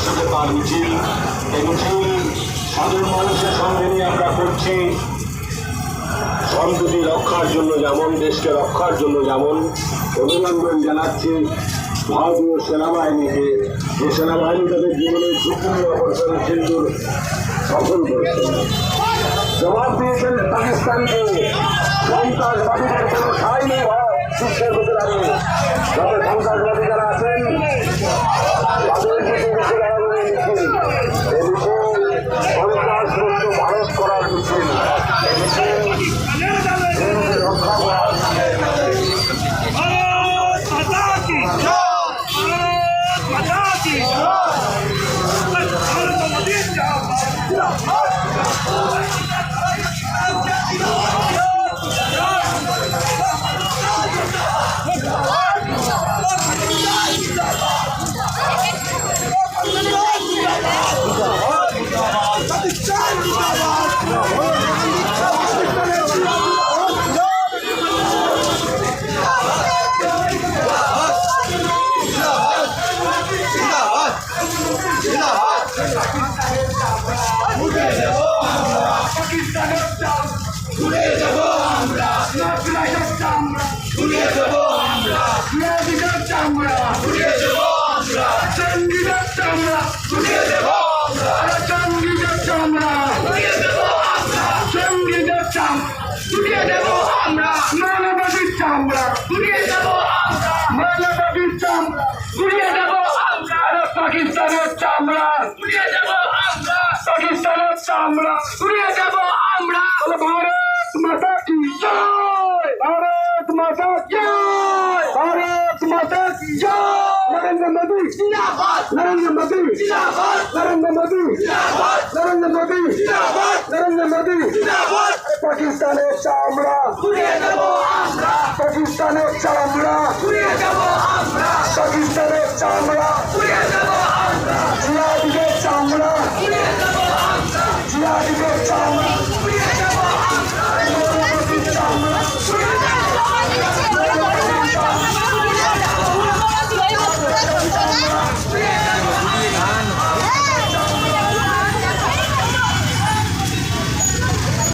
সাথে তার মিছিল। এই মিছিল সাধারণ মানুষের সঙ্গে নিয়ে আমরা করছি সম্প্রীতি রক্ষার জন্য, যেমন দেশকে রক্ষার জন্য, যেমন অভিনন্দন জানাচ্ছি ভারতীয় সেনাবাহিনীকে, যে সেনাবাহিনী তাদের জীবনের ঝুঁকি অপারেশন সিন্দুর সফল করেছেন। জবাব দিয়েছেন পাকিস্তানকে, সন্ত্রাসবাদীদের কোনো ঠাঁই নেই বিশ্বের ভিতরে। আমি যত সন্ত্রাসবাদী যারা আছেন তাদের সন্ত্রাসমুক্ত ভারত করার মিছিল, রক্ষা করার পাকিস্তানের চামড়া উড়িয়ে দেব আমরা, পাকিস্তানের চামড়া উড়িয়ে দেব আমরা। ভারত মাতা কি জয়, ভারত মাতা কি জয়, ভারত মাতা কি জয়। নরেন্দ্র মোদী জিন্দাবাদ, নরেন্দ্র মোদী জিন্দাবাদ, নরেন্দ্র মোদী জিন্দাবাদ, নরেন্দ্র মোদী জিন্দাবাদ, নরেন্দ্র মোদী জিন্দাবাদ। পাকিস্তানের চামড়া উড়িয়ে দেব আমরা, পাকিস্তানের চামড়া উড়িয়ে দেব আমরা, পাকিস্তানের চামড়া উড়িয়ে দেব আমরা, জিহাদিদের চামড়া উড়িয়ে দেব আমরা, জিহাদিদের চামড়া